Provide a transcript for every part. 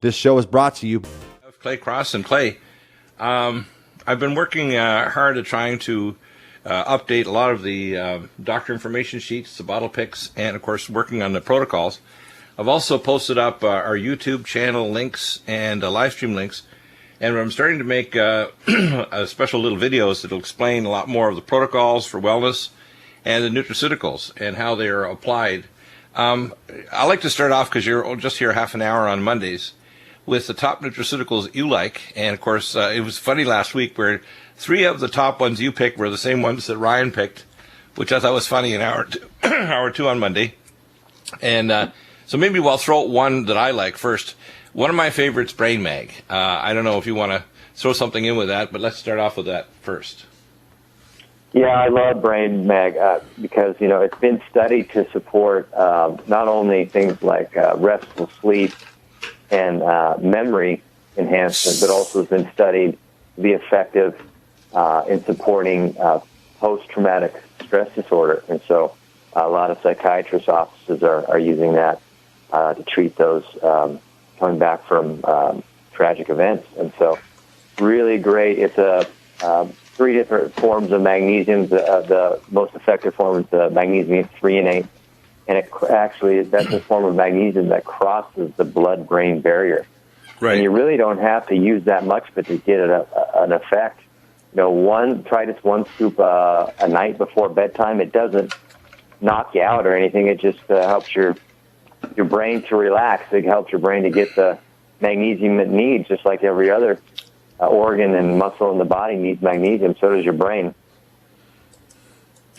This show is brought to you Clay Cross and Clay. I've been working hard at trying to update a lot of the doctor information sheets, the bottle picks, and of course working on the protocols. I've also posted up our YouTube channel links and live stream links, and I'm starting to make special little videos that will explain a lot more of the protocols for wellness and the nutraceuticals and how they are applied. I like to start off, because you're just here half an hour on Mondays, with the top nutraceuticals you like. And of course, it was funny last week where 3 of the top ones you picked were the same ones that Ryan picked, which I thought was funny in hour two on Monday. And so maybe we'll throw out one that I like first. One of my favorites, Brain Mag. I don't know if you want to throw something in with that, but let's start off with that first. Yeah, I love Brain Mag because, it's been studied to support not only things like restful sleep and memory enhancement, but also has been studied to be effective in supporting post-traumatic stress disorder. And so a lot of psychiatrist offices are using that to treat those coming back from tragic events. And so really great. It's 3 different forms of magnesium. The most effective form is the magnesium threonate. And that's a form of magnesium that crosses the blood-brain barrier. Right. And you really don't have to use that much, but to get an effect. Try this 1 scoop a night before bedtime. It doesn't knock you out or anything. It just helps your brain to relax. It helps your brain to get the magnesium it needs, just like every other organ and muscle in the body needs magnesium. So does your brain.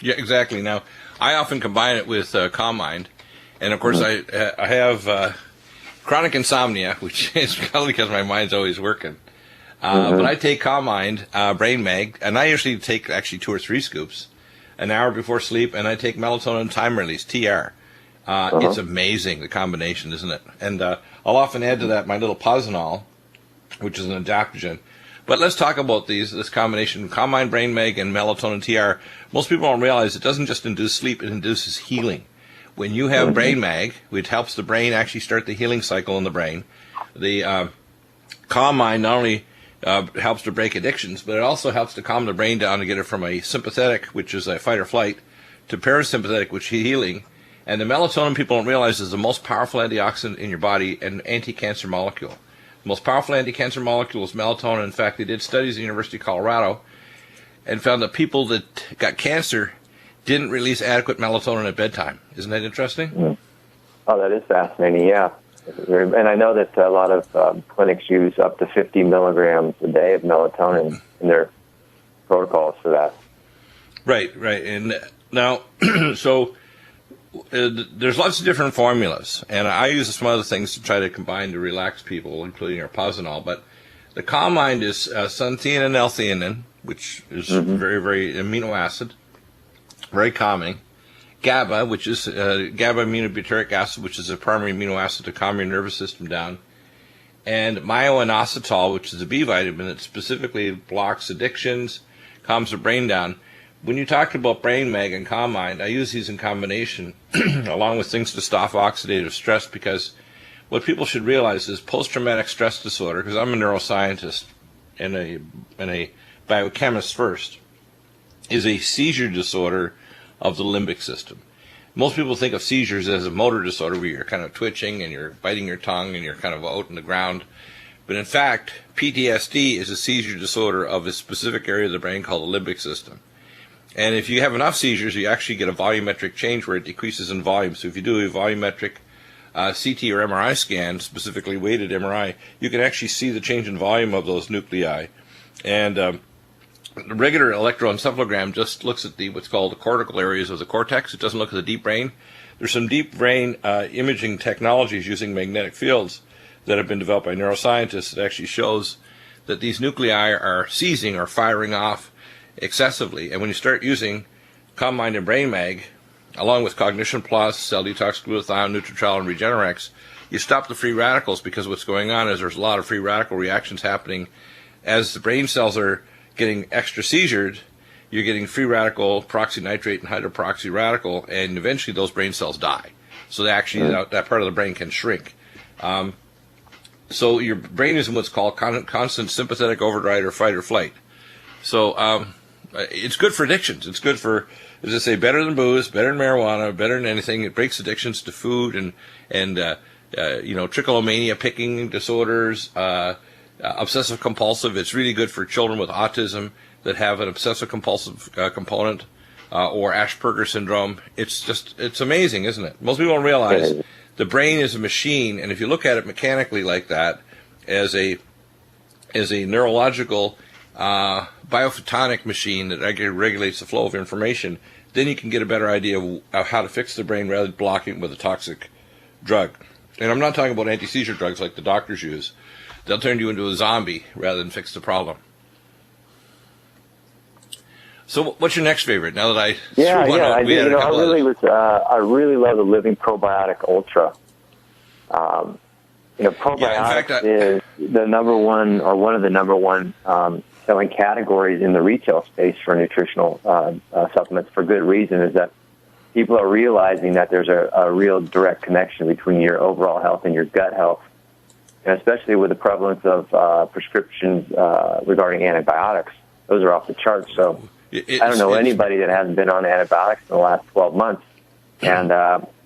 Yeah, exactly. Now, I often combine it with Calm Mind, and of course I have chronic insomnia, which is probably because my mind's always working. But I take Calm Mind, Brain Mag, and I usually take actually 2 or 3 scoops an hour before sleep, and I take melatonin time release, TR. It's amazing, the combination, isn't it? And I'll often add to that my little Posinol, which is an adaptogen. But let's talk about this combination, Calm Mind, Brain Mag, and melatonin TR. Most people don't realize it doesn't just induce sleep, it induces healing. When you have Brain Mag, which helps the brain actually start the healing cycle in the brain, the Calm Mind not only helps to break addictions, but it also helps to calm the brain down to get it from a sympathetic, which is a fight or flight, to parasympathetic, which is healing. And the melatonin, people don't realize, is the most powerful antioxidant in your body and anti-cancer molecule. The most powerful anti-cancer molecule is melatonin. In fact, they did studies at the University of Colorado and found that people that got cancer didn't release adequate melatonin at bedtime. Isn't that interesting? Oh, that is fascinating, yeah. And I know that a lot of clinics use up to 50 milligrams a day of melatonin in their protocols for that. Right. And now, so there's lots of different formulas, and I use some other things to try to combine to relax people, including our Posinol. But the Calm Mind is sunthein and L-theanine, which is very, very amino acid, very calming. GABA, which is GABA aminobutyric acid, which is a primary amino acid to calm your nervous system down. And myoinositol, which is a B vitamin that specifically blocks addictions, calms the brain down. When you talked about Brain Mag and Calm Mind, I use these in combination along with things to stop oxidative stress, because what people should realize is post-traumatic stress disorder, because I'm a neuroscientist and a biochemist first, is a seizure disorder of the limbic system. Most people think of seizures as a motor disorder where you're kind of twitching and you're biting your tongue and you're kind of out in the ground. But in fact, PTSD is a seizure disorder of a specific area of the brain called the limbic system. And if you have enough seizures, you actually get a volumetric change where it decreases in volume. So if you do a volumetric CT or MRI scan, specifically weighted MRI, you can actually see the change in volume of those nuclei. And the regular electroencephalogram just looks at what's called the cortical areas of the cortex. It doesn't look at the deep brain. There's some deep brain imaging technologies using magnetic fields that have been developed by neuroscientists that actually shows that these nuclei are seizing or firing off excessively. And when you start using Calm Mind and Brain Mag, along with Cognition Plus, Cell Detox, Glutathione, Nutritrol, and Regenerex, you stop the free radicals, because what's going on is there's a lot of free radical reactions happening. As the brain cells are getting extra seizured, you're getting free radical, peroxynitrate, and hydroperoxy radical, and eventually those brain cells die. So that actually that part of the brain can shrink. So your brain is in what's called constant sympathetic overdrive or fight or flight. So it's good for addictions. It's good for, as I say, better than booze, better than marijuana, better than anything. It breaks addictions to food and trichomania, picking disorders, obsessive compulsive. It's really good for children with autism that have an obsessive compulsive component or Asperger's syndrome. It's amazing, isn't it? Most people don't realize the brain is a machine, and if you look at it mechanically like that, as a neurological biophotonic machine that regulates the flow of information, then you can get a better idea of how to fix the brain rather than blocking it with a toxic drug. And I'm not talking about anti-seizure drugs like the doctors use. They'll turn you into a zombie rather than fix the problem. So what's your next favorite? Now that I I really love the Living Probiotic Ultra. Probiotics is the number one, or one of the number one selling categories in the retail space for nutritional supplements, for good reason, is that people are realizing that there's a real direct connection between your overall health and your gut health, and especially with the prevalence of prescriptions regarding antibiotics. Those are off the charts. So I don't know anybody that hasn't been on antibiotics in the last 12 months. And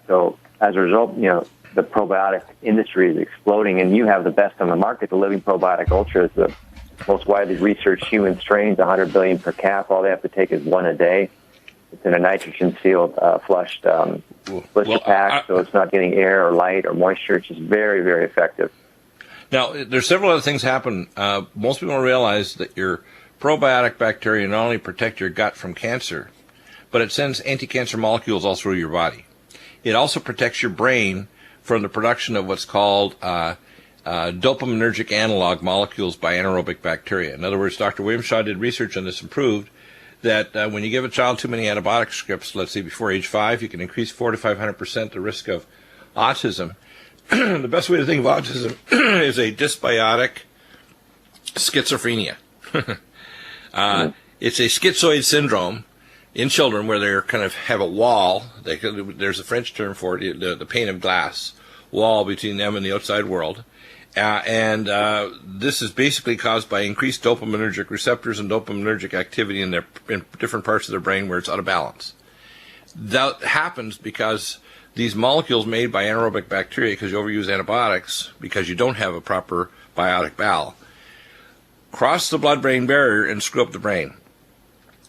so as a result, the probiotic industry is exploding, and you have the best on the market. The Living Probiotic Ultra is the most widely researched human strains, 100 billion per cap. All they have to take is one a day. It's in a nitrogen-sealed, flushed blister pack, so it's not getting air or light or moisture. It's just very, very effective. Now, there's several other things happen. Most people don't realize that your probiotic bacteria not only protect your gut from cancer, but it sends anti-cancer molecules all through your body. It also protects your brain from the production of what's called dopaminergic analog molecules by anaerobic bacteria. In other words, Dr. William Shaw did research on this and proved that when you give a child too many antibiotic scripts, let's say before age 5, you can increase 400 to 500% the risk of autism. The best way to think of autism is a dysbiotic schizophrenia. It's a schizoid syndrome in children where they kind of have a wall. There's a French term for it, the pane of glass wall between them and the outside world. This is basically caused by increased dopaminergic receptors and dopaminergic activity in different parts of their brain where it's out of balance. That happens because these molecules made by anaerobic bacteria, because you overuse antibiotics, because you don't have a proper biotic bowel, cross the blood-brain barrier and screw up the brain.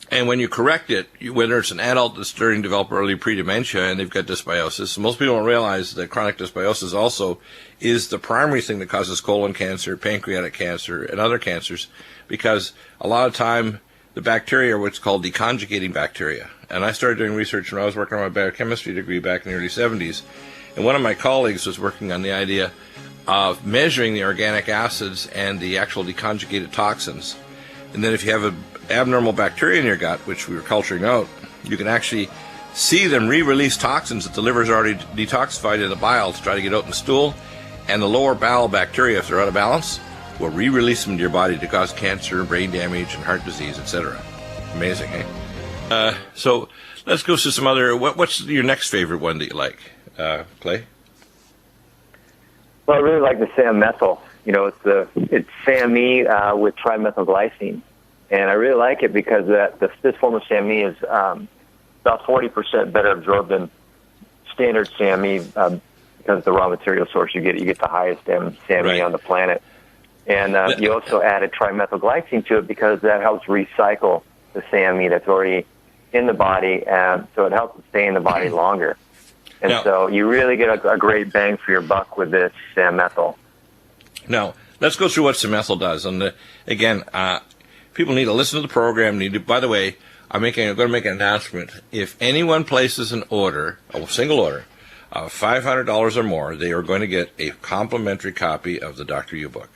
And when you correct it, whether it's an adult that's starting to develop early pre-dementia and they've got dysbiosis, most people don't realize that chronic dysbiosis also is the primary thing that causes colon cancer, pancreatic cancer, and other cancers, because a lot of time the bacteria are what's called deconjugating bacteria. And I started doing research when I was working on my biochemistry degree back in the early 70s. And one of my colleagues was working on the idea of measuring the organic acids and the actual deconjugated toxins. And then if you have an abnormal bacteria in your gut, which we were culturing out, you can actually see them re-release toxins that the liver's already detoxified in the bile to try to get out in the stool. And the lower bowel bacteria, if they're out of balance, will re-release them to your body to cause cancer, brain damage, and heart disease, etc. Amazing, eh? So let's go to some other. What's your next favorite one that you like, Clay? Well, I really like the SAM methyl. It's SAMe with trimethylglycine, and I really like it because this form of SAMe is about 40% better absorbed than standard SAMe because the raw material source you get the highest SAMe on the planet. And you also added trimethylglycine to it because that helps recycle the SAMe that's already in the body, so it helps it stay in the body longer. And so you really get a great bang for your buck with this SAM methyl. Now, let's go through what SAM methyl does. And again, people need to listen to the program. By the way, I'm going to make an announcement. If anyone places an order, a single order, of $500 or more, they are going to get a complimentary copy of the Dr. U book,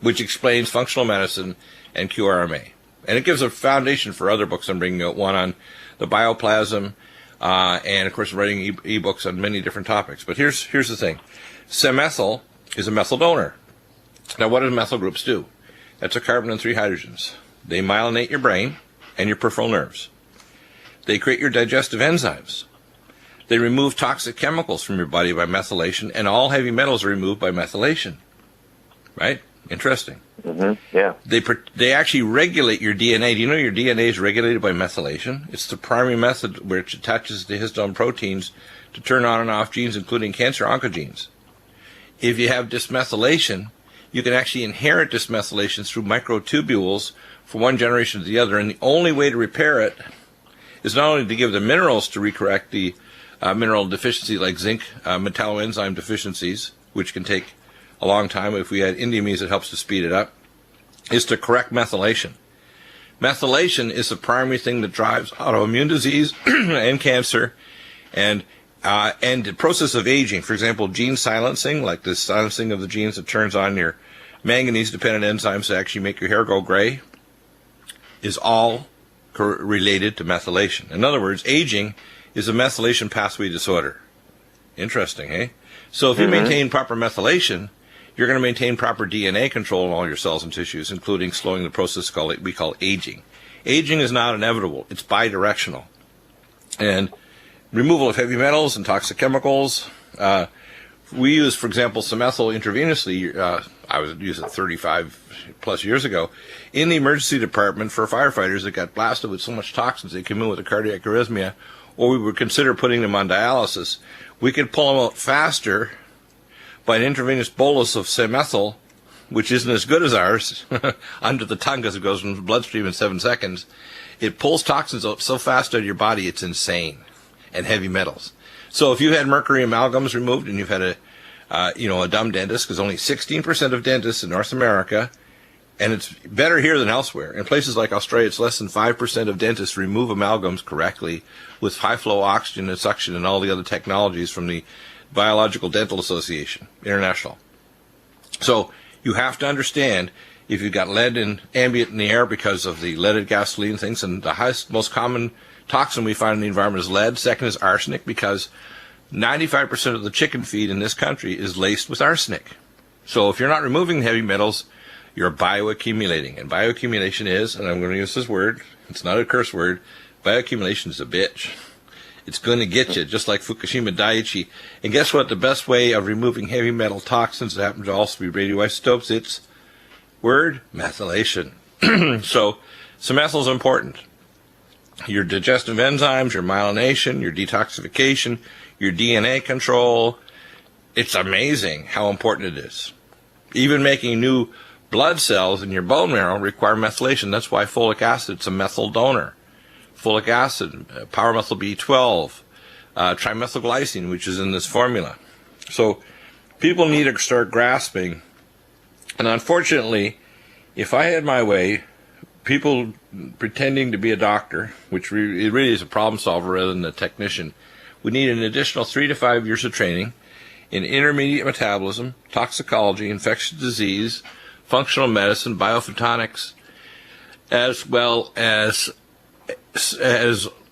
which explains functional medicine and QRMA. And it gives a foundation for other books. I'm bringing out one on the bioplasm, and of course writing e-books on many different topics. But here's the thing. SAM methyl is a methyl donor. Now, what do methyl groups do? That's a carbon and 3 hydrogens. They myelinate your brain and your peripheral nerves. They create your digestive enzymes. They remove toxic chemicals from your body by methylation, and all heavy metals are removed by methylation. right? Interesting. Yeah. They actually regulate your DNA. Do you know your DNA is regulated by methylation? It's the primary method which attaches to histone proteins to turn on and off genes, including cancer oncogenes. If you have dysmethylation, you can actually inherit dysmethylation through microtubules from one generation to the other, and the only way to repair it is not only to give the minerals to recorrect the mineral deficiency like zinc, metalloenzyme deficiencies, which can take a long time. If we had Indiamese, it helps to speed it up, is to correct methylation. Methylation is the primary thing that drives autoimmune disease and cancer, and the process of aging. For example, gene silencing, like the silencing of the genes that turns on your manganese-dependent enzymes to actually make your hair go gray, is all related to methylation. In other words, aging is a methylation pathway disorder. Interesting, eh? So if you maintain proper methylation, you're going to maintain proper DNA control in all your cells and tissues, including slowing the process we call aging. Aging is not inevitable. It's bidirectional. And removal of heavy metals and toxic chemicals. We use, for example, Semethyl intravenously. I was using it 35 plus years ago in the emergency department for firefighters that got blasted with so much toxins they came in with a cardiac arrhythmia, or we would consider putting them on dialysis. We could pull them out faster by an intravenous bolus of Semethyl, which isn't as good as ours, under the tongue because it goes from the bloodstream in 7 seconds. It pulls toxins out so fast out of your body, it's insane, and heavy metals. So if you had mercury amalgams removed and you've had a dumb dentist, because only 16% of dentists in North America, and it's better here than elsewhere. In places like Australia, it's less than 5% of dentists remove amalgams correctly with high-flow oxygen and suction and all the other technologies from the Biological Dental Association International. So you have to understand, if you've got lead and ambient in the air because of the leaded gasoline things, and the highest, most common toxin we find in the environment is lead. Second is arsenic, because 95% of the chicken feed in this country is laced with arsenic. So if you're not removing heavy metals, you're bioaccumulating. And bioaccumulation is, and I'm going to use this word, it's not a curse word, bioaccumulation is a bitch. It's going to get you, just like Fukushima Daiichi. And guess what? The best way of removing heavy metal toxins that happen to also be radioisotopes, it's word, methylation. So Semethyl is important. Your digestive enzymes, your myelination, your detoxification, your DNA control. It's amazing how important it is. Even making new blood cells in your bone marrow require methylation. That's why folic acid is a methyl donor. Folic acid, pyromethyl B12, trimethylglycine, which is in this formula. So people need to start grasping. And unfortunately, if I had my way, people pretending to be a doctor, which it really is a problem solver rather than a technician, would need an additional 3 to 5 years of training in intermediate metabolism, toxicology, infectious disease, functional medicine, biophotonics, as well as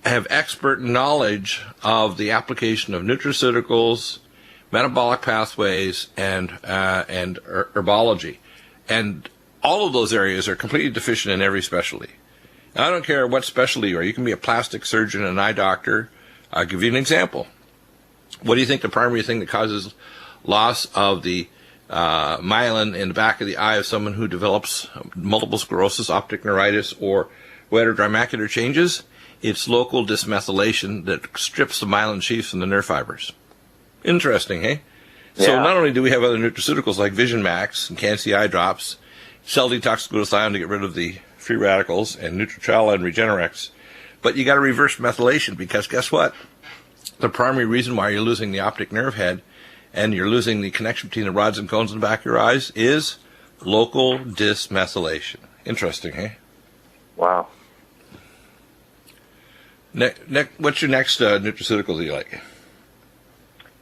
have expert knowledge of the application of nutraceuticals, metabolic pathways, and herbology. And all of those areas are completely deficient in every specialty. Now, I don't care what specialty you are. You can be a plastic surgeon, an eye doctor. I'll give you an example. What do you think the primary thing that causes loss of the myelin in the back of the eye of someone who develops multiple sclerosis, optic neuritis, or wet or dry macular changes? It's local dysmethylation that strips the myelin sheaths from the nerve fibers. Interesting, hey? Yeah. So not only do we have other nutraceuticals like Vision Max and Can-C eye drops, cell detox glutathione to get rid of the free radicals, and Nutritrala and Regenerex, but you got to reverse methylation, because guess what? The primary reason why you're losing the optic nerve head and you're losing the connection between the rods and cones in the back of your eyes is local dysmethylation. Interesting, hey? Wow. What's your next nutraceutical that you like?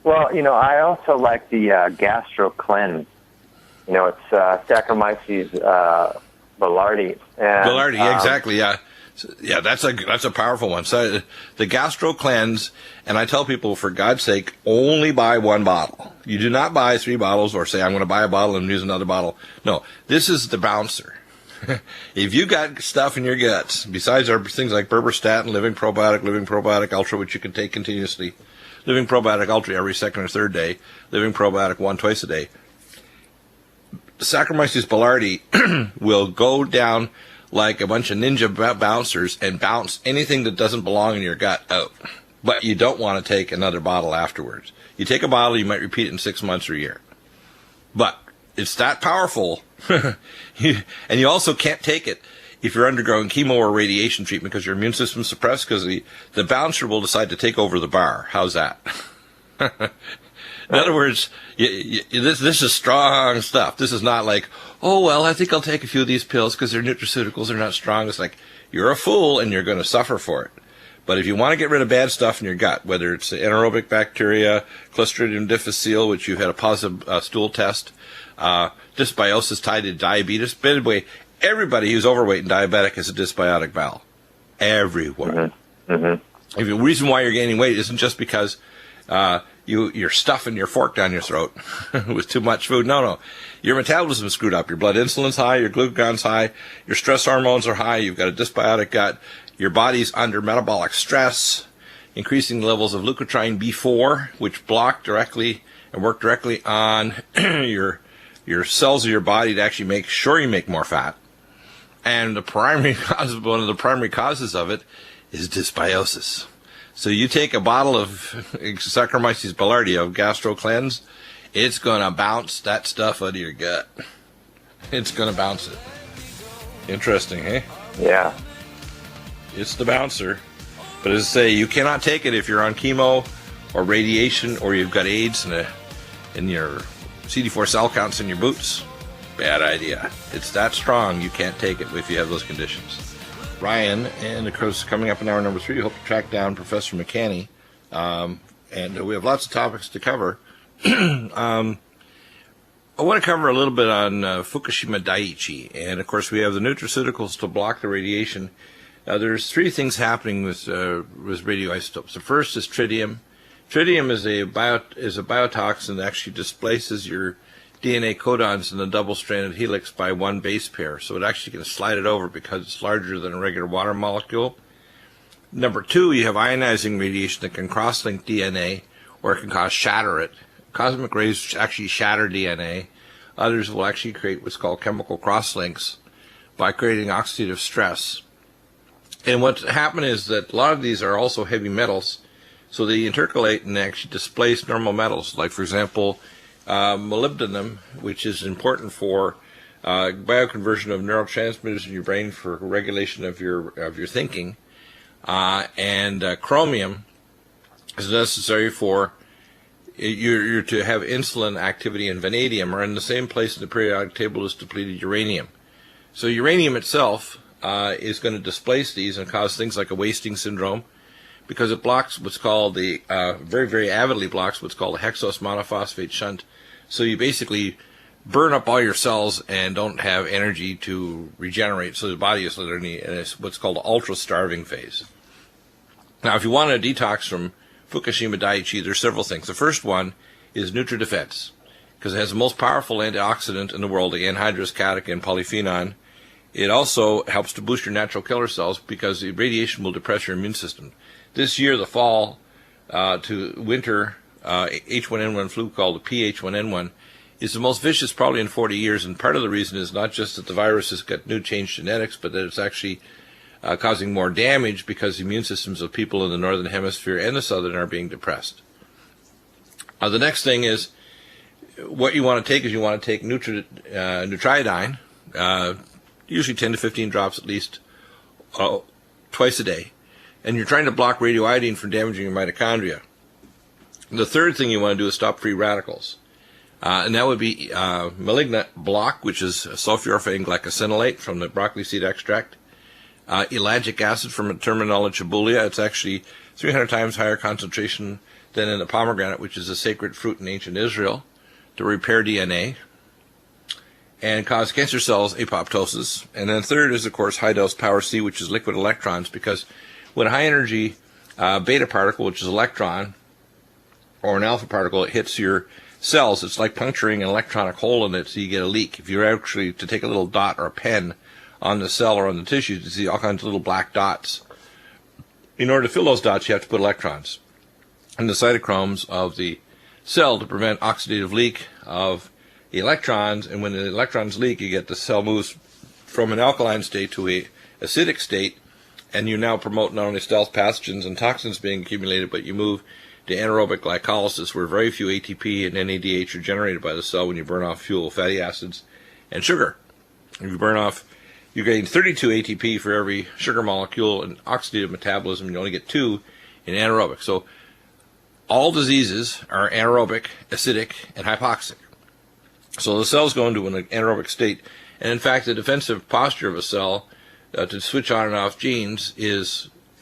Well, I also like the Gastro Cleanse. It's Saccharomyces boulardii. Boulardii, exactly, yeah. Yeah, that's a powerful one. So the Gastro Cleanse, and I tell people, for God's sake, only buy one bottle. You do not buy 3 bottles or say, I'm going to buy a bottle and use another bottle. No, this is the bouncer. If you got stuff in your guts, besides our things like berberstatin, Living Probiotic Ultra, which you can take continuously, Living Probiotic Ultra every second or third day, Living Probiotic 1 twice a day, Saccharomyces boulardii will go down like a bunch of ninja bouncers and bounce anything that doesn't belong in your gut out. But you don't want to take another bottle afterwards. You take a bottle, you might repeat it in 6 months or a year. But it's that powerful. And you also can't take it if you're undergoing chemo or radiation treatment because your immune system's suppressed, because the bouncer will decide to take over the bar. How's that? In other words, this is strong stuff. This is not like, oh, well, I think I'll take a few of these pills because they're nutraceuticals, they're not strong. It's like, you're a fool and you're going to suffer for it. But if you want to get rid of bad stuff in your gut, whether it's anaerobic bacteria, Clostridium difficile, which you've had a positive stool test, dysbiosis tied to diabetes. By the way, everybody who's overweight and diabetic has a dysbiotic bowel. Everyone. Mm-hmm. If the reason why you're gaining weight isn't just because you're stuffing your fork down your throat with too much food. No. Your metabolism is screwed up. Your blood insulin's high, your glucagon's high, your stress hormones are high, you've got a dysbiotic gut, your body's under metabolic stress, increasing levels of leukotriene B4, which block directly and work directly on your cells of your body to actually make sure you make more fat. And one of the primary causes of it is dysbiosis. So you take a bottle of Saccharomyces boulardii of Gastro Cleanse, it's going to bounce that stuff out of your gut. It's going to bounce it. Interesting, hey? Yeah. It's the bouncer. But as I say, you cannot take it if you're on chemo or radiation or you've got AIDS in your CD4 cell counts in your boots. Bad idea. It's that strong, you can't take it if you have those conditions. Ryan, and of course, coming up in hour number 3, we hope to track down Professor McCanney. And we have lots of topics to cover. I want to cover a little bit on Fukushima Daiichi. And of course, we have the nutraceuticals to block the radiation. There's 3 things happening with radioisotopes. The first is tritium. Tritium is a biotoxin that actually displaces your DNA codons in the double-stranded helix by one base pair. So it actually can slide it over because it's larger than a regular water molecule. Number 2, you have ionizing radiation that can cross-link DNA, or it can shatter it. Cosmic rays actually shatter DNA. Others will actually create what's called chemical cross-links by creating oxidative stress. And what's happened is that a lot of these are also heavy metals, so they intercalate and actually displace normal metals. Like, for example, molybdenum, which is important for bioconversion of neurotransmitters in your brain for regulation of your thinking, and chromium is necessary for you're to have insulin activity, and vanadium are in the same place in the periodic table as depleted uranium. So uranium itself is going to displace these and cause things like a wasting syndrome, because it blocks what's called very, very avidly blocks what's called a hexose monophosphate shunt. So you basically burn up all your cells and don't have energy to regenerate. So the body is literally in what's called an ultra-starving phase. Now, if you want a detox from Fukushima Daiichi, there's several things. The first one is NutriDefense, because it has the most powerful antioxidant in the world, the anhydrous catechin polyphenol. It also helps to boost your natural killer cells because the radiation will depress your immune system. This year, the fall to winter H1N1 flu, called the PH1N1, is the most vicious probably in 40 years, and part of the reason is not just that the virus has got new changed genetics, but that it's actually causing more damage because the immune systems of people in the northern hemisphere and the southern are being depressed. The next thing is, what you want to take is you want to take Nutriodine, usually 10 to 15 drops at least, twice a day. And you're trying to block radioiodine from damaging your mitochondria. The third thing you want to do is stop free radicals. And that would be malignant block, which is sulforaphane glycosinolate from the broccoli seed extract. Ellagic acid from Terminella chibulia. It's actually 300 times higher concentration than in the pomegranate, which is a sacred fruit in ancient Israel, to repair DNA and cause cancer cells apoptosis. And then third is, of course, high-dose power C, which is liquid electrons, because when a high-energy beta particle, which is electron, or an alpha particle, it hits your cells, it's like puncturing an electronic hole in it, so you get a leak. If you're actually to take a little dot or a pen on the cell or on the tissues, you see all kinds of little black dots. In order to fill those dots, you have to put electrons in the cytochromes of the cell to prevent oxidative leak of electrons, and when the electrons leak, you get the cell moves from an alkaline state to a acidic state, and you now promote not only stealth pathogens and toxins being accumulated, but you move to anaerobic glycolysis, where very few ATP and NADH are generated by the cell when you burn off fuel, fatty acids, and sugar. If you burn off, you gain 32 ATP for every sugar molecule in oxidative metabolism. You only get 2 in anaerobic. So all diseases are anaerobic, acidic, and hypoxic. So the cells go into an anaerobic state. And in fact, the defensive posture of a cell to switch on and off genes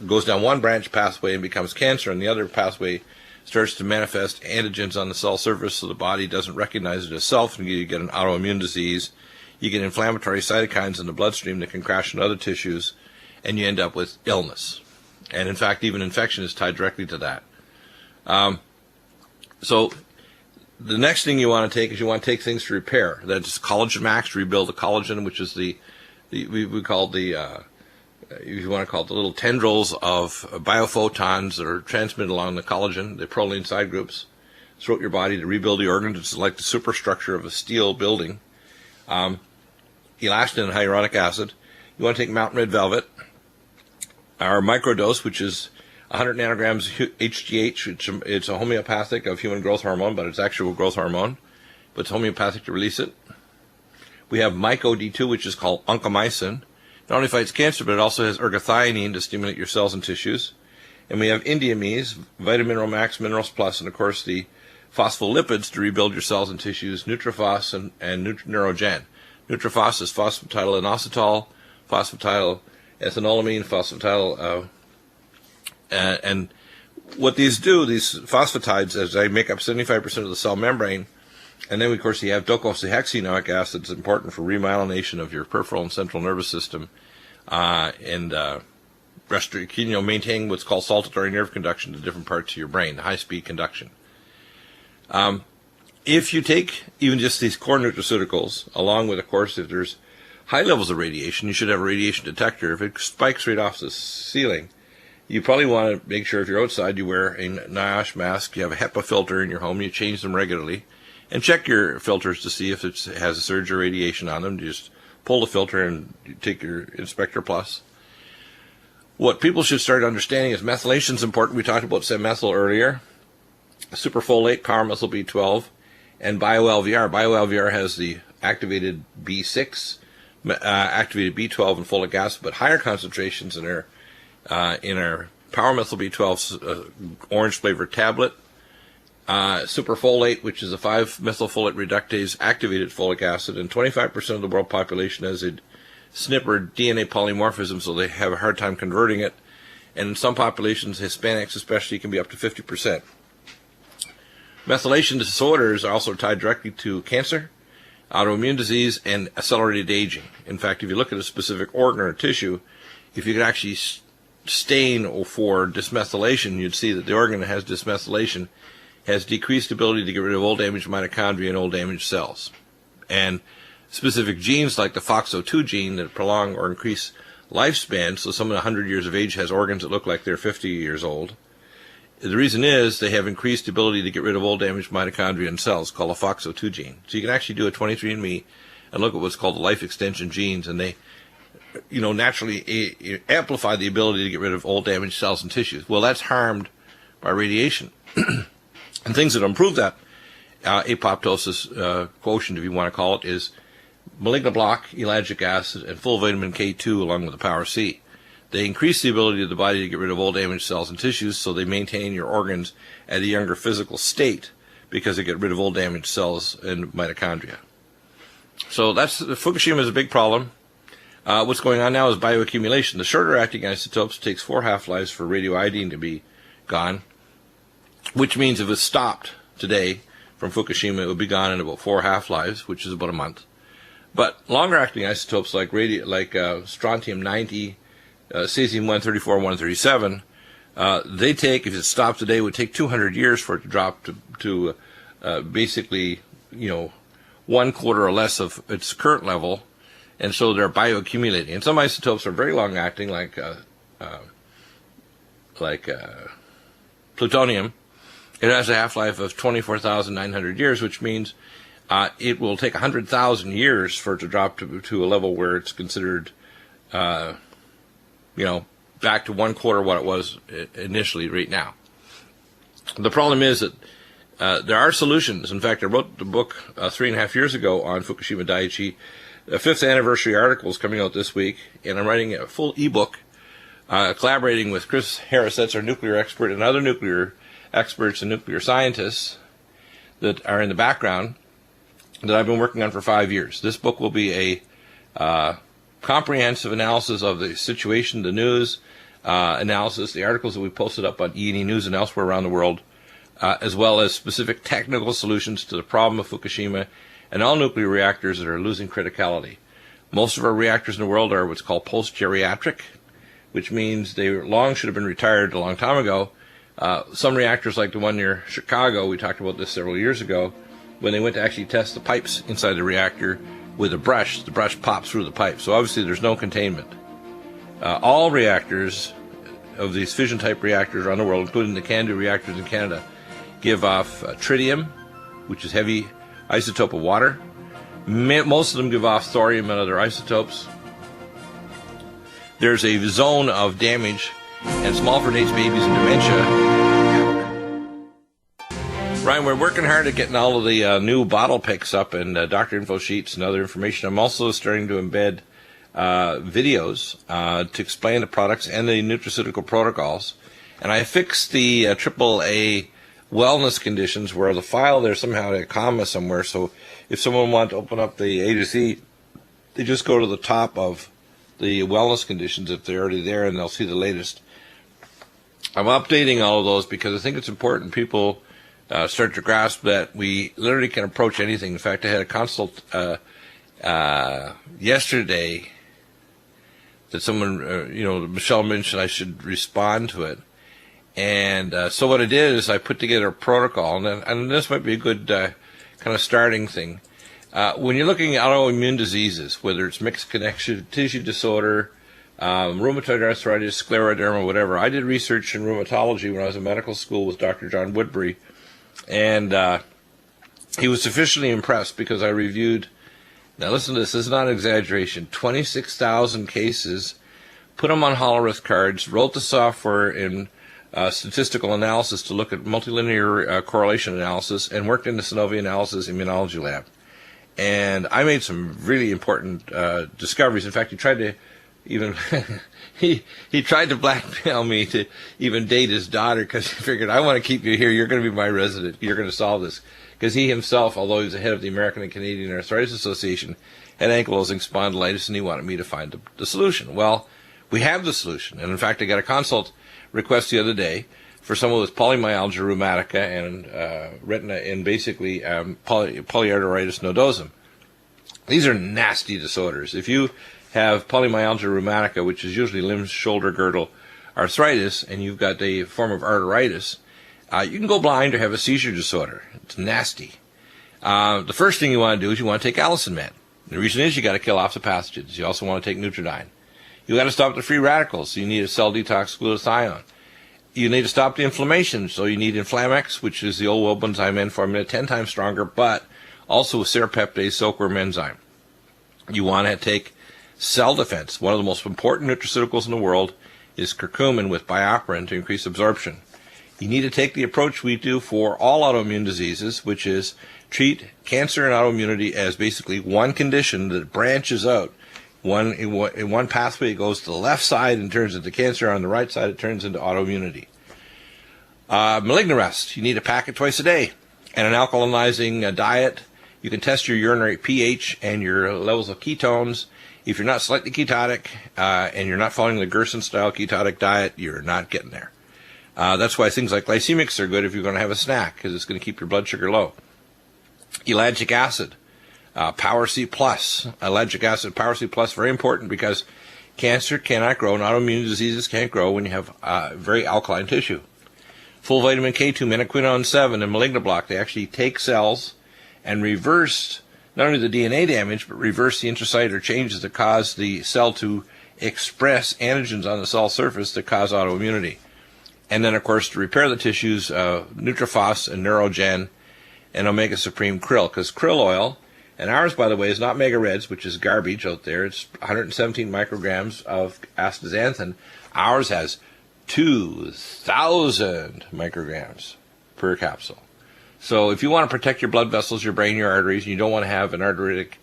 goes down one branch pathway and becomes cancer, and the other pathway starts to manifest antigens on the cell surface so the body doesn't recognize it as self, and you get an autoimmune disease. You get inflammatory cytokines in the bloodstream that can crash into other tissues, and you end up with illness. And in fact, even infection is tied directly to that. So the next thing you want to take is you want to take things to repair. That's Collagen Max to rebuild the collagen, which is we call the if you want to call it the little tendrils of biophotons that are transmitted along the collagen, the proline side groups, throughout your body to rebuild the organs. It's like the superstructure of a steel building. Elastin and hyaluronic acid. You want to take mountain red velvet, our microdose, which is 100 nanograms HGH. It's a homeopathic of human growth hormone, but it's actual growth hormone. But it's homeopathic to release it. We have MycoD2, which is called oncomycin. Not only fights cancer, but it also has ergothioneine to stimulate your cells and tissues. And we have Indiamese, Vitamin Max, Minerals Plus, and of course the phospholipids to rebuild your cells and tissues, Nutrifos and Neurogen. Nutrifos is phosphatidylainositol, phosphatidylethynolamine, and what these do, these phosphatides, as they make up 75% of the cell membrane, and then of course you have docosahexaenoic acid. It's important for remyelination of your peripheral and central nervous system, and maintaining what's called saltatory nerve conduction to different parts of your brain, high-speed conduction. If you take even just these core nutraceuticals, along with, of course, if there's high levels of radiation, you should have a radiation detector. If it spikes right off the ceiling, you probably want to make sure if you're outside you wear a NIOSH mask, you have a HEPA filter in your home, you change them regularly, and check your filters to see if it has a surge or radiation on them. You just pull the filter and you take your Inspector Plus. What people should start understanding is methylation is important. We talked about methyl earlier. Superfolate, pyromethyl B12, and BioLVR. BioLVR has the activated B6, activated B12, and folic acid, but higher concentrations in our pyromethyl B12 orange flavored tablet. Superfolate, which is a 5-methylfolate reductase activated folic acid, and 25% of the world population has a SNP or DNA polymorphism, so they have a hard time converting it. And in some populations, Hispanics especially, can be up to 50%. Methylation disorders are also tied directly to cancer, autoimmune disease, and accelerated aging. In fact, if you look at a specific organ or tissue, if you could actually stain for dysmethylation, you'd see that the organ that has dysmethylation has decreased ability to get rid of old damaged mitochondria and old damaged cells. And specific genes like the FOXO2 gene that prolong or increase lifespan, so someone 100 years of age has organs that look like they're 50 years old. The reason is they have increased ability to get rid of old damaged mitochondria and cells, called a FOXO2 gene. So you can actually do a 23andMe and look at what's called the life extension genes, and they, naturally amplify the ability to get rid of old damaged cells and tissues. Well, that's harmed by radiation. And things that improve that apoptosis quotient, if you want to call it, is malignant block, ellagic acid, and full vitamin K2 along with the power C. They increase the ability of the body to get rid of old damaged cells and tissues, so they maintain your organs at a younger physical state because they get rid of old damaged cells and mitochondria. So Fukushima is a big problem. What's going on now is bioaccumulation. The shorter acting isotopes takes 4 half-lives for radioiodine to be gone, which means if it stopped today from Fukushima, it would be gone in about 4 half-lives, which is about a month. But longer-acting isotopes like strontium-90, cesium-134, 137, they take, if it stopped today, would take 200 years for it to drop to basically, 1/4 or less of its current level, and so they're bioaccumulating. And some isotopes are very long-acting, like plutonium. It has a half-life of 24,900 years, which means it will take 100,000 years for it to drop to a level where it's considered, back to 1/4 what it was initially right now. The problem is that there are solutions. In fact, I wrote the book 3.5 years ago on Fukushima Daiichi. The 5th anniversary article is coming out this week, and I'm writing a full ebook, collaborating with Chris Harris, that's our nuclear expert, and other nuclear experts and nuclear scientists that are in the background that I've been working on for 5 years. This book will be a comprehensive analysis of the situation, the news analysis, the articles that we posted up on E&E News and elsewhere around the world, as well as specific technical solutions to the problem of Fukushima and all nuclear reactors that are losing criticality. Most of our reactors in the world are what's called post-geriatric, which means they long should have been retired a long time ago. Some reactors, like the one near Chicago, we talked about this several years ago, when they went to actually test the pipes inside the reactor with a brush, the brush pops through the pipe. So obviously there's no containment. All reactors of these fission-type reactors around the world, including the CANDU reactors in Canada, give off tritium, which is heavy isotope of water. Most of them give off thorium and other isotopes. There's a zone of damage, and small for today's babies and dementia. Ryan, we're working hard at getting all of the new bottle picks up and doctor info sheets and other information. I'm also starting to embed videos to explain the products and the nutraceutical protocols. And I fixed the AAA wellness conditions where the file there somehow had a comma somewhere. So if someone wants to open up the A to Z, they just go to the top of the wellness conditions if they're already there, and they'll see the latest. I'm updating all of those because I think it's important people start to grasp that we literally can approach anything. In fact, I had a consult yesterday that someone, Michelle mentioned I should respond to it. And so what I did is I put together a protocol, and this might be a good kind of starting thing. When you're looking at autoimmune diseases, whether it's mixed connective tissue disorder, rheumatoid arthritis, scleroderma, whatever, I did research in rheumatology when I was in medical school with Dr. John Woodbury, and he was sufficiently impressed because I reviewed, now listen to this is not an exaggeration, 26,000 cases, put them on holorith cards, wrote the software in statistical analysis to look at multilinear correlation analysis, and worked in the Sanofi Analysis Immunology Lab. And I made some really important discoveries. In fact, he tried to even he tried to blackmail me to even date his daughter because he figured, I want to keep you here. You're going to be my resident. You're going to solve this. Because he himself, although he was the head of the American and Canadian Arthritis Association, had ankylosing spondylitis, and he wanted me to find the solution. Well, we have the solution. And in fact, I got a consult request the other day for someone with polymyalgia rheumatica and retina and basically polyarteritis nodosum. These are nasty disorders. If you have polymyalgia rheumatica, which is usually limb, shoulder, girdle arthritis, and you've got a form of arteritis, you can go blind or have a seizure disorder. It's nasty. The first thing you want to do is you want to take allicin med. The reason is you got to kill off the pathogens. You also want to take Nutridyne. You got to stop the free radicals, so you need a cell detox glutathione. You need to stop the inflammation, so you need Inflamex, which is the old enzyme N formula, 10 times stronger, but also a serrapeptase silkworm enzyme. You want to take cell defense. One of the most important nutraceuticals in the world is curcumin with bioperin to increase absorption. You need to take the approach we do for all autoimmune diseases, which is treat cancer and autoimmunity as basically one condition that branches out. In one pathway, it goes to the left side and turns into cancer. On the right side, it turns into autoimmunity. Malignarest, you need to pack it twice a day. And an alkalinizing diet. You can test your urinary pH and your levels of ketones. If you're not slightly ketotic and you're not following the Gerson-style ketotic diet, you're not getting there. That's why things like glycemics are good if you're going to have a snack, because it's going to keep your blood sugar low. Ellagic acid. Power C+. Ellagic acid, Power C+, very important because cancer cannot grow and autoimmune diseases can't grow when you have very alkaline tissue. Full vitamin K2, menaquinone 7, and malignoblock, they actually take cells and reverse not only the DNA damage, but reverse the intracellular changes that cause the cell to express antigens on the cell surface that cause autoimmunity. And then, of course, to repair the tissues, Nutrifos and Neurogen, and Omega Supreme Krill, because krill oil, and ours, by the way, is not Mega Reds, which is garbage out there. It's 117 micrograms of astaxanthin. Ours has 2,000 micrograms per capsule. So if you want to protect your blood vessels, your brain, your arteries, and you don't want to have an arteritic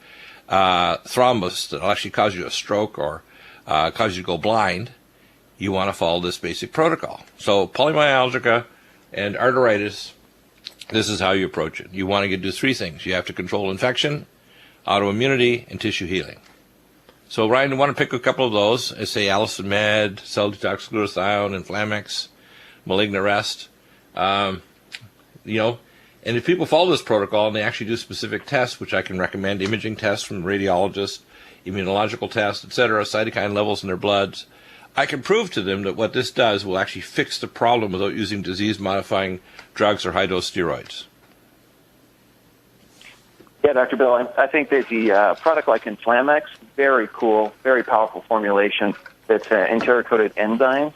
thrombus that will actually cause you a stroke or cause you to go blind, you want to follow this basic protocol. So polymyalgia and arteritis, this is how you approach it. You want to do three things. You have to control infection, autoimmunity, and tissue healing. So Ryan, you want to pick a couple of those, say Allicin Med, cell detox glutathione, Inflamex, malignant rest. And if people follow this protocol and they actually do specific tests, which I can recommend, imaging tests from radiologists, immunological tests, etc., cytokine levels in their bloods, I can prove to them that what this does will actually fix the problem without using disease-modifying drugs or high-dose steroids. Yeah, Dr. Bill, I think that the product like Inflamex, very cool, very powerful formulation that's enteric-coated enzymes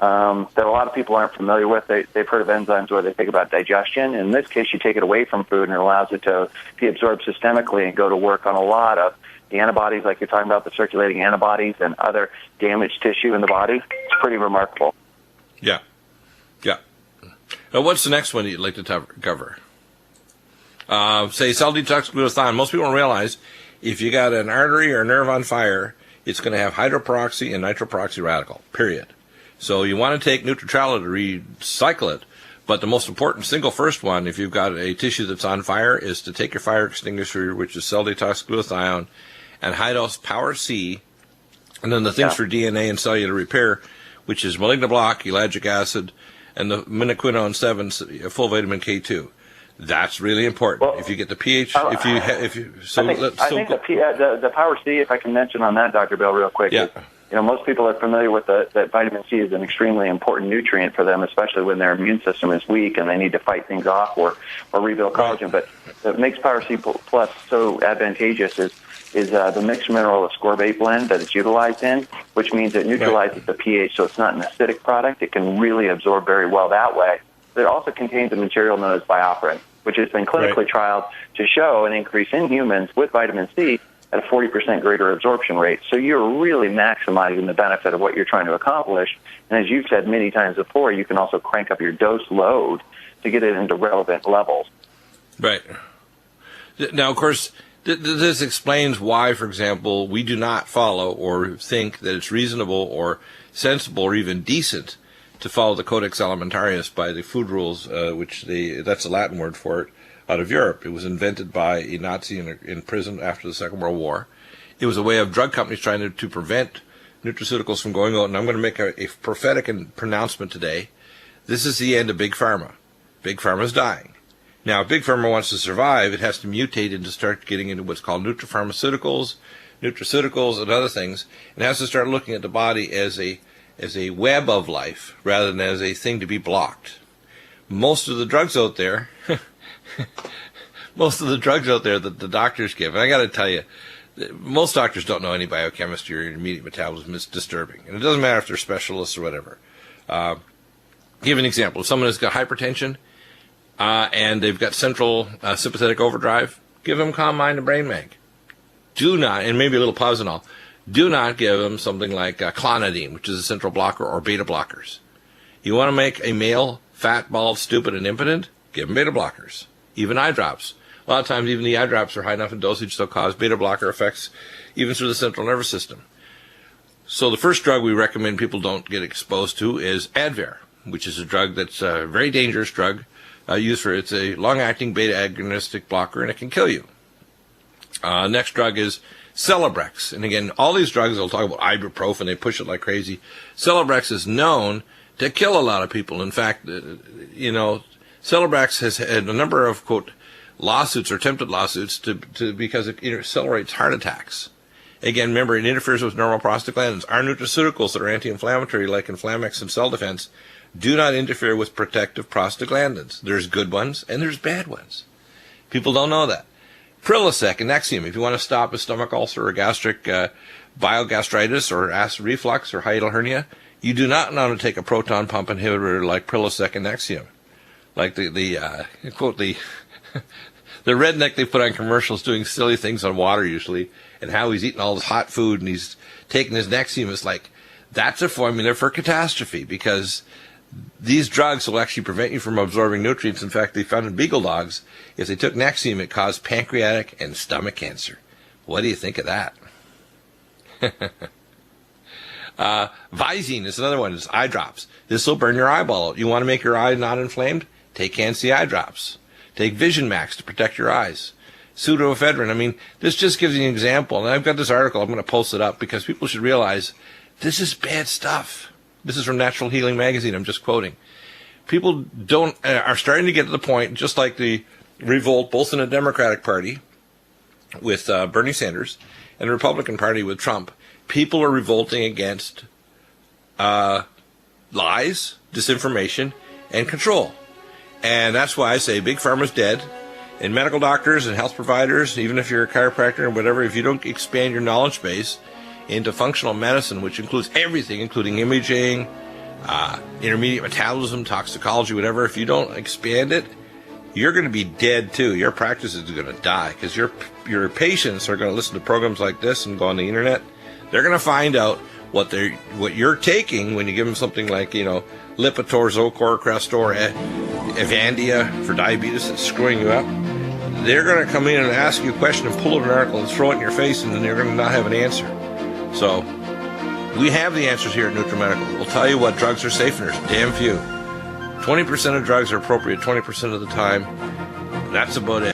that a lot of people aren't familiar with. They've heard of enzymes where they think about digestion. In this case, you take it away from food and it allows it to be absorbed systemically and go to work on a lot of the antibodies, like you're talking about, the circulating antibodies and other damaged tissue in the body. It's pretty remarkable. Yeah. Yeah. Now, what's the next one that you'd like to cover? Say cell detox glutathione. Most people don't realize if you got an artery or a nerve on fire, it's going to have hydroperoxy and nitroperoxy radical, period. So you want to take Nutritrala to recycle it, but the most important single first one, if you've got a tissue that's on fire, is to take your fire extinguisher, which is cell detox glutathione, and high-dose Power C, and then the things for DNA and cellular repair, which is malignant block, ellagic acid, and the minoquinone 7, full vitamin K2. That's really important. Well, if you get the pH, I think the Power C, if I can mention on that, Dr. Bill, real quick. Yeah. Most people are familiar with that vitamin C is an extremely important nutrient for them, especially when their immune system is weak and they need to fight things off or rebuild collagen. But what makes Power C Plus so advantageous is the mixed mineral ascorbate blend that it's utilized in, which means it neutralizes the pH, so it's not an acidic product. It can really absorb very well that way. But it also contains a material known as bioperin, which has been clinically trialed to show an increase in humans with vitamin C at a 40% greater absorption rate. So you're really maximizing the benefit of what you're trying to accomplish. And as you've said many times before, you can also crank up your dose load to get it into relevant levels. Right. Now, of course, this explains why, for example, we do not follow or think that it's reasonable or sensible or even decent to follow the Codex Alimentarius by the food rules, that's a Latin word for it, out of Europe. It was invented by a Nazi in prison after the Second World War. It was a way of drug companies trying to prevent nutraceuticals from going out. And I'm going to make a prophetic pronouncement today. This is the end of Big Pharma. Big Pharma is dying. Now, if Big Pharma wants to survive, it has to mutate and to start getting into what's called nutraceuticals, and other things. It has to start looking at the body as a web of life rather than as a thing to be blocked. Most of the drugs out there that the doctors give, and I got to tell you, most doctors don't know any biochemistry or intermediate metabolism. It's disturbing. And it doesn't matter if they're specialists or whatever. Give an example. If someone has got hypertension and they've got central sympathetic overdrive, give them Calm Mind and Brain Mag. Do not, and maybe a little Plasmol, do not give them something like clonidine, which is a central blocker, or beta blockers. You want to make a male fat, bald, stupid, and impotent? Give them beta blockers. Even eye drops. A lot of times, even the eye drops are high enough in dosage to cause beta blocker effects, even through the central nervous system. So the first drug we recommend people don't get exposed to is Advair, which is a drug that's a very dangerous drug. It's a long-acting beta agonistic blocker, and it can kill you. Next drug is Celebrex. And again, all these drugs, they'll talk about ibuprofen, they push it like crazy. Celebrex is known to kill a lot of people. In fact, Celebrex has had a number of, quote, lawsuits or attempted lawsuits because it accelerates heart attacks. Again, remember, it interferes with normal prostaglandins. Our nutraceuticals that are anti-inflammatory, like Inflamex and Cell Defense, do not interfere with protective prostaglandins. There's good ones and there's bad ones. People don't know that. Prilosec and Nexium, if you want to stop a stomach ulcer or gastric biogastritis or acid reflux or hiatal hernia, you do not want to take a proton pump inhibitor like Prilosec and Nexium. Like the the redneck they put on commercials doing silly things on water usually, and how he's eating all this hot food and he's taking his Nexium. It's like, that's a formula for catastrophe, because these drugs will actually prevent you from absorbing nutrients. In fact, they found in beagle dogs, if they took Nexium, it caused pancreatic and stomach cancer. What do you think of that? Visine is another one. It's eye drops. This will burn your eyeball out. You want to make your eye not inflamed? Take Can-C eye drops. Take Vision Max to protect your eyes. Pseudoephedrine. I mean, this just gives you an example. And I've got this article. I'm going to post it up because people should realize this is bad stuff. This is from Natural Healing Magazine. I'm just quoting. People are starting to get to the point, just like the revolt, both in the Democratic Party with Bernie Sanders and the Republican Party with Trump. People are revolting against lies, disinformation, and control. And that's why I say Big Pharma's dead. And medical doctors and health providers, even if you're a chiropractor or whatever, if you don't expand your knowledge base into functional medicine, which includes everything, including imaging, intermediate metabolism, toxicology, whatever, if you don't expand it, you're going to be dead too. Your practice is going to die, because your patients are going to listen to programs like this and go on the internet. They're going to find out what you're taking when you give them something like, Lipitor, Zocor, Crestor, Evandia for diabetes that's screwing you up. They're going to come in and ask you a question and pull up an article and throw it in your face, and then they're going to not have an answer. So we have the answers here at Nutrimedical. We'll tell you what drugs are safe, and there's damn few. 20% of drugs are appropriate 20% of the time. That's about it.